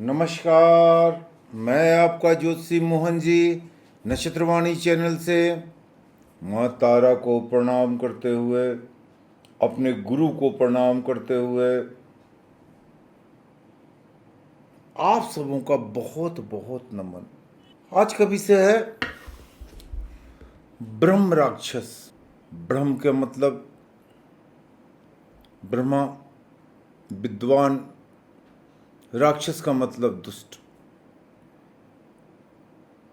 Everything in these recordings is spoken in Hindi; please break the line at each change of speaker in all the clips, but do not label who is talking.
नमस्कार। मैं आपका ज्योतिषी मोहन जी नक्षत्रवाणी चैनल से माँ तारा को प्रणाम करते हुए, अपने गुरु को प्रणाम करते हुए आप सबों का बहुत बहुत नमन। आज का विषय है ब्रह्म राक्षस। ब्रह्म का मतलब ब्रह्मा, विद्वान। राक्षस का मतलब दुष्ट।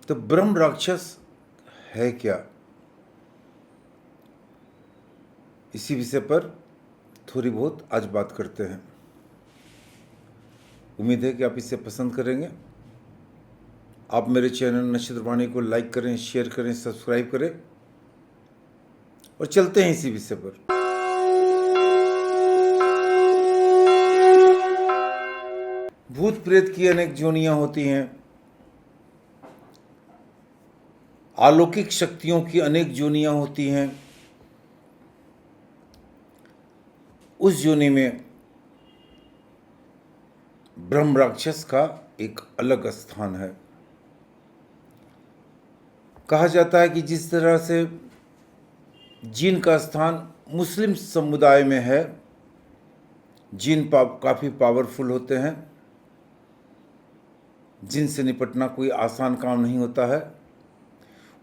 तो ब्रह्म राक्षस है क्या, इसी विषय पर थोड़ी बहुत आज बात करते हैं। उम्मीद है कि आप इसे पसंद करेंगे। आप मेरे चैनल नक्षत्रवाणी को लाइक करें, शेयर करें, सब्सक्राइब करें और चलते हैं इसी विषय पर। भूत प्रेत की अनेक जोनियां होती हैं, अलौकिक शक्तियों की अनेक जोनियां होती हैं। उस जोनी में ब्रह्म राक्षस का एक अलग स्थान है। कहा जाता है कि जिस तरह से जिन का स्थान मुस्लिम समुदाय में है, जिन काफ़ी पावरफुल होते हैं, जिनसे निपटना कोई आसान काम नहीं होता है,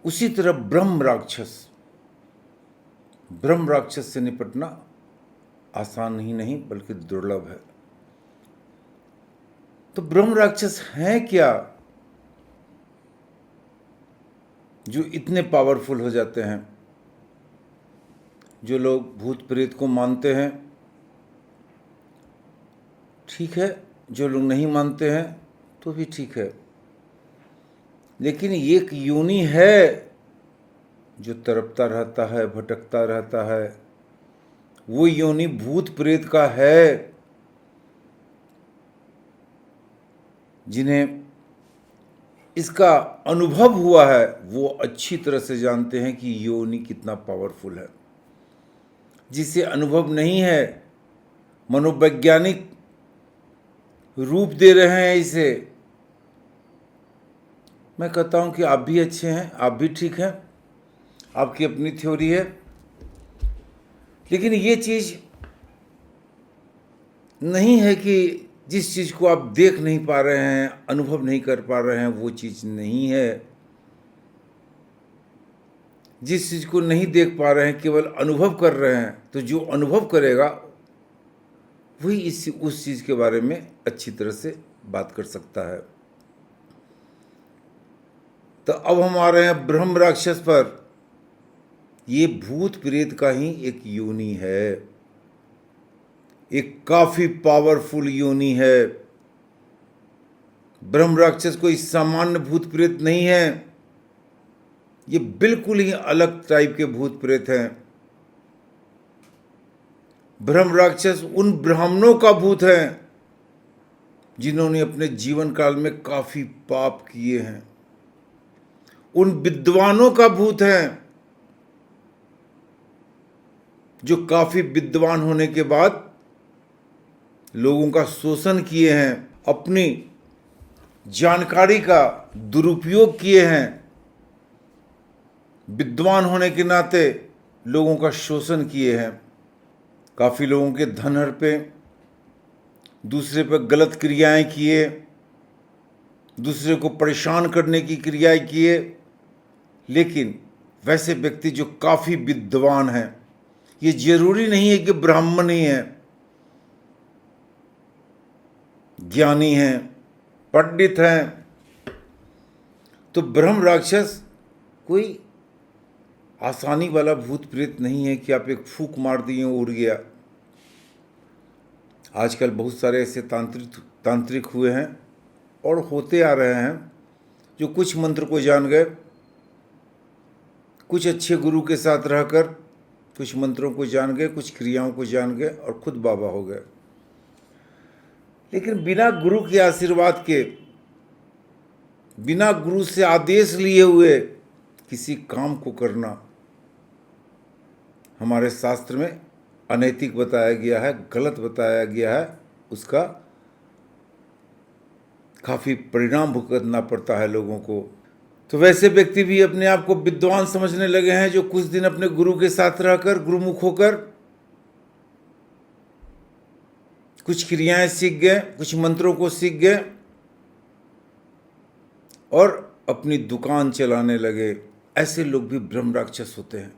उसी तरह ब्रह्म राक्षस से निपटना आसान ही नहीं बल्कि दुर्लभ है। तो ब्रह्म राक्षस हैं क्या जो इतने पावरफुल हो जाते हैं? जो लोग भूत प्रेत को मानते हैं ठीक है, जो लोग नहीं मानते हैं तो भी ठीक है, लेकिन एक योनि है जो तड़पता रहता है, भटकता रहता है। वो योनि भूत प्रेत का है। जिन्हें इसका अनुभव हुआ है वो अच्छी तरह से जानते हैं कि योनि कितना पावरफुल है। जिसे अनुभव नहीं है, मनोवैज्ञानिक रूप दे रहे हैं इसे। मैं कहता हूं कि आप भी अच्छे हैं, आप भी ठीक हैं, आपकी अपनी थ्योरी है, लेकिन ये चीज़ नहीं है कि जिस चीज़ को आप देख नहीं पा रहे हैं, अनुभव नहीं कर पा रहे हैं, वो चीज़ नहीं है। जिस चीज़ को नहीं देख पा रहे हैं, केवल अनुभव कर रहे हैं, तो जो अनुभव करेगा वही उस चीज़ के बारे में अच्छी तरह से बात कर सकता है। तो अब हम आ रहे हैं ब्रह्म राक्षस पर। ये भूत प्रेत का ही एक योनि है, एक काफ़ी पावरफुल योनि है। ब्रह्म राक्षस कोई सामान्य भूत प्रेत नहीं है, ये बिल्कुल ही अलग टाइप के भूत प्रेत हैं। ब्रह्म राक्षस उन ब्राह्मणों का भूत है जिन्होंने अपने जीवन काल में काफ़ी पाप किए हैं। उन विद्वानों का भूत है जो काफ़ी विद्वान होने के बाद लोगों का शोषण किए हैं, अपनी जानकारी का दुरुपयोग किए हैं। विद्वान होने के नाते लोगों का शोषण किए हैं। काफ़ी लोगों के धन हड़पे, दूसरे पर गलत क्रियाएं किए, दूसरे को परेशान करने की क्रियाएं किए। लेकिन वैसे व्यक्ति जो काफ़ी विद्वान हैं, ये जरूरी नहीं है कि ब्राह्मण ही हैं, ज्ञानी हैं, पंडित हैं। तो ब्रह्म राक्षस कोई आसानी वाला भूत प्रेत नहीं है कि आप एक फूंक मार दिए उड़ गया। आजकल बहुत सारे ऐसे तांत्रिक हुए हैं और होते आ रहे हैं जो कुछ मंत्र को जान गए, कुछ अच्छे गुरु के साथ रहकर कुछ मंत्रों को जान गए, कुछ क्रियाओं को जान गए और खुद बाबा हो गए। लेकिन बिना गुरु के आशीर्वाद के, बिना गुरु से आदेश लिए हुए किसी काम को करना हमारे शास्त्र में अनैतिक बताया गया है, गलत बताया गया है। उसका काफ़ी परिणाम भुगतना पड़ता है लोगों को। तो वैसे व्यक्ति भी अपने आप को विद्वान समझने लगे हैं जो कुछ दिन अपने गुरु के साथ रहकर, गुरुमुख होकर कुछ क्रियाएं सीख गए, कुछ मंत्रों को सीख गए और अपनी दुकान चलाने लगे। ऐसे लोग भी ब्रह्म राक्षस होते हैं।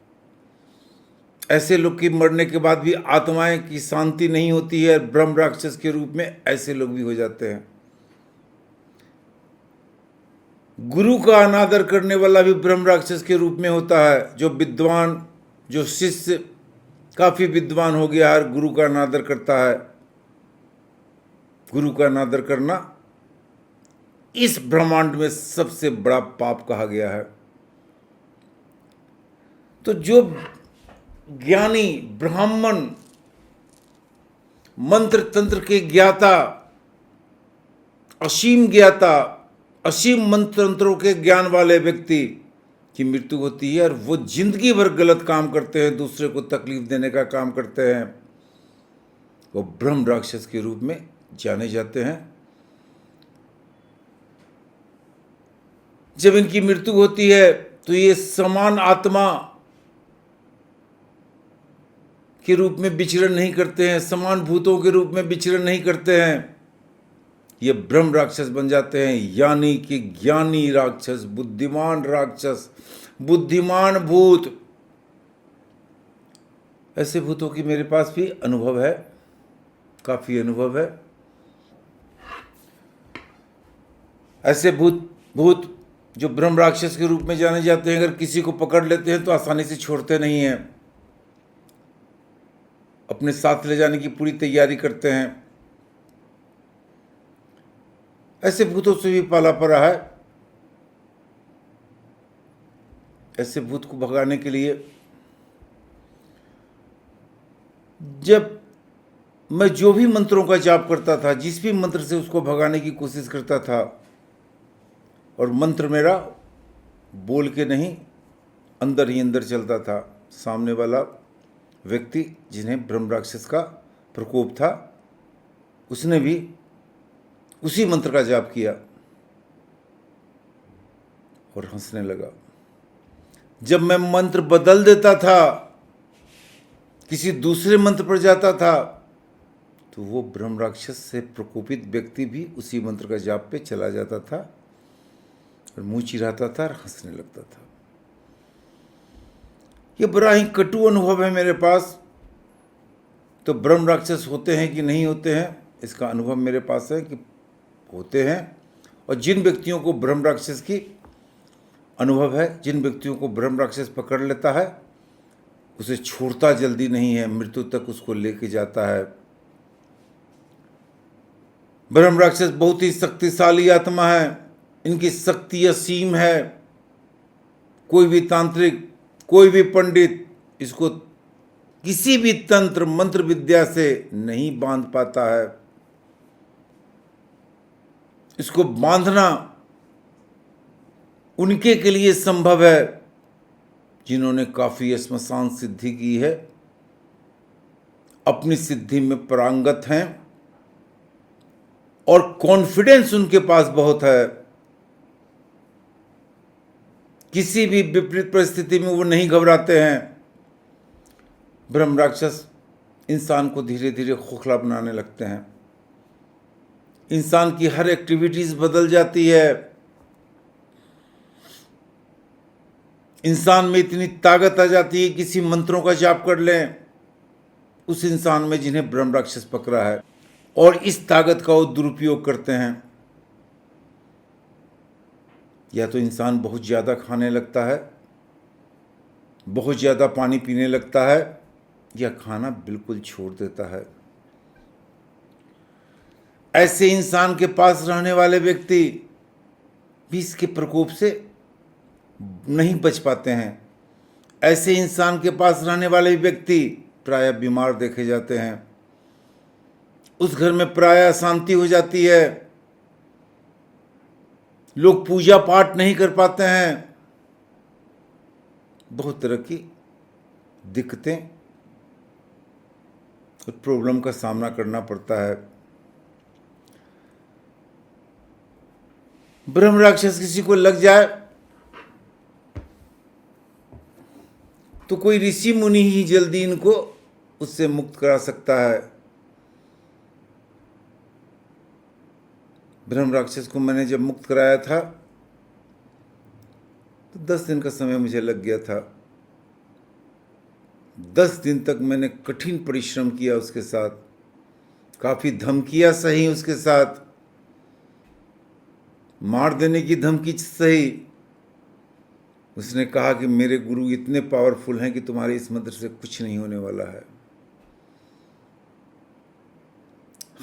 ऐसे लोग की मरने के बाद भी आत्माएं की शांति नहीं होती है, ब्रह्म राक्षस के रूप में ऐसे लोग भी हो जाते हैं। गुरु का अनादर करने वाला भी ब्रह्म राक्षस के रूप में होता है। जो विद्वान, जो शिष्य काफी विद्वान हो गया है, गुरु का अनादर करता है। गुरु का अनादर करना इस ब्रह्मांड में सबसे बड़ा पाप कहा गया है। तो जो ज्ञानी ब्राह्मण, मंत्र तंत्र के ज्ञाता, असीम ज्ञाता, असीम मंत्र तंत्रों के ज्ञान वाले व्यक्ति की मृत्यु होती है और वो जिंदगी भर गलत काम करते हैं, दूसरे को तकलीफ देने का काम करते हैं, वो ब्रह्म राक्षस के रूप में जाने जाते हैं। जब इनकी मृत्यु होती है तो ये समान आत्मा के रूप में विचरण नहीं करते हैं, समान भूतों के रूप में विचरण नहीं करते हैं, ये ब्रह्म राक्षस बन जाते हैं। यानी कि ज्ञानी राक्षस, बुद्धिमान राक्षस, बुद्धिमान भूत। ऐसे भूतों की मेरे पास भी अनुभव है, काफी अनुभव है। ऐसे भूत जो ब्रह्म राक्षस के रूप में जाने जाते हैं, अगर किसी को पकड़ लेते हैं तो आसानी से छोड़ते नहीं हैं, अपने साथ ले जाने की पूरी तैयारी करते हैं। ऐसे भूतों से भी पाला पड़ा है। ऐसे भूत को भगाने के लिए जब मैं जो भी मंत्रों का जाप करता था, जिस भी मंत्र से उसको भगाने की कोशिश करता था, और मंत्र मेरा बोल के नहीं, अंदर ही अंदर चलता था, सामने वाला व्यक्ति जिन्हें ब्रह्म राक्षस का प्रकोप था, उसने भी उसी मंत्र का जाप किया और हंसने लगा। जब मैं मंत्र बदल देता था, किसी दूसरे मंत्र पर जाता था, तो वो ब्रह्म राक्षस से प्रकोपित व्यक्ति भी उसी मंत्र का जाप पे चला जाता था और मुंह चिढ़ाता था और हंसने लगता था। ये बड़ा ही कटु अनुभव है मेरे पास। तो ब्रह्म राक्षस होते हैं कि नहीं होते हैं, इसका अनुभव मेरे पास है कि होते हैं। और जिन व्यक्तियों को ब्रह्म राक्षस की अनुभव है, जिन व्यक्तियों को ब्रह्म राक्षस पकड़ लेता है, उसे छोड़ता जल्दी नहीं है, मृत्यु तक उसको लेके जाता है। ब्रह्म राक्षस बहुत ही शक्तिशाली आत्मा है, इनकी शक्ति असीम है। कोई भी तांत्रिक, कोई भी पंडित इसको किसी भी तंत्र मंत्र विद्या से नहीं बांध पाता है। इसको बांधना उनके के लिए संभव है जिन्होंने काफी श्मशान सिद्धि की है, अपनी सिद्धि में पारंगत हैं और कॉन्फिडेंस उनके पास बहुत है। किसी भी विपरीत परिस्थिति में वो नहीं घबराते हैं। ब्रह्म राक्षस इंसान को धीरे धीरे खोखला बनाने लगते हैं। इंसान की हर एक्टिविटीज बदल जाती है। इंसान में इतनी ताकत आ जाती है, किसी मंत्रों का जाप कर लें उस इंसान में जिन्हें ब्रह्म राक्षस पकड़ा है, और इस ताकत का वो दुरुपयोग करते हैं। या तो इंसान बहुत ज़्यादा खाने लगता है, बहुत ज़्यादा पानी पीने लगता है, या खाना बिल्कुल छोड़ देता है। ऐसे इंसान के पास रहने वाले व्यक्ति भी इसके प्रकोप से नहीं बच पाते हैं। ऐसे इंसान के पास रहने वाले व्यक्ति प्रायः बीमार देखे जाते हैं। उस घर में प्रायः अशांति हो जाती है। लोग पूजा पाठ नहीं कर पाते हैं। बहुत तरह की दिक्कतें और प्रॉब्लम का सामना करना पड़ता है। ब्रह्म राक्षस किसी को लग जाए तो कोई ऋषि मुनि ही जल्दी इनको उससे मुक्त करा सकता है। ब्रह्म राक्षस को मैंने जब मुक्त कराया था तो 10 दिन का समय मुझे लग गया था। 10 दिन तक मैंने कठिन परिश्रम किया उसके साथ, काफी धमकियां सही उसके साथ, मार देने की धमकी सही। उसने कहा कि मेरे गुरु इतने पावरफुल हैं कि तुम्हारे इस मंत्र से कुछ नहीं होने वाला है।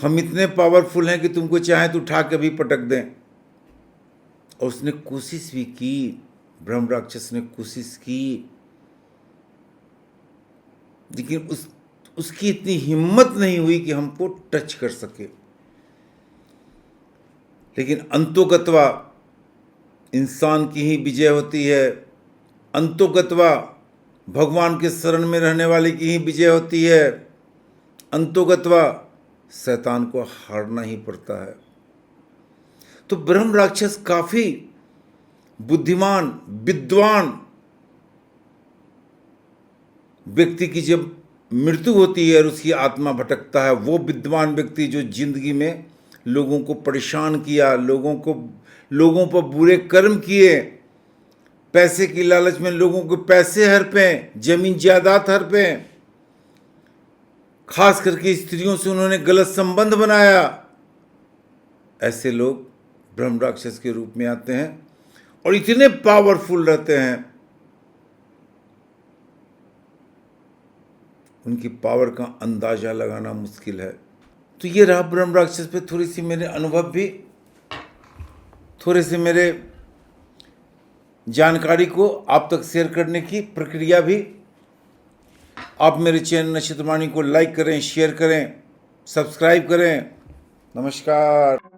हम इतने पावरफुल हैं कि तुमको चाहे तो उठा के भी पटक दें। और उसने कोशिश भी की, ब्रह्म राक्षस ने कोशिश की, लेकिन उसकी इतनी हिम्मत नहीं हुई कि हमको टच कर सके। लेकिन अंतोगत्वा इंसान की ही विजय होती है, अंतोगत्वा भगवान के शरण में रहने वाले की ही विजय होती है, अंतोगत्वा शैतान को हारना ही पड़ता है। तो ब्रह्म राक्षस काफी बुद्धिमान विद्वान व्यक्ति की जब मृत्यु होती है और उसकी आत्मा भटकता है, वो विद्वान व्यक्ति जो जिंदगी में लोगों को परेशान किया, लोगों पर बुरे कर्म किए, पैसे की लालच में लोगों को पैसे हड़पे, जमीन जायदाद हड़पे, खास करके स्त्रियों से उन्होंने गलत संबंध बनाया, ऐसे लोग ब्रह्म राक्षस के रूप में आते हैं और इतने पावरफुल रहते हैं, उनकी पावर का अंदाजा लगाना मुश्किल है। तो ये रहा ब्रह्म राक्षस पे थोड़ी सी मेरे अनुभव भी, थोड़े से मेरे जानकारी को आप तक शेयर करने की प्रक्रिया भी। आप मेरे चैनल नक्षत्रवाणी को लाइक करें, शेयर करें, सब्सक्राइब करें। नमस्कार।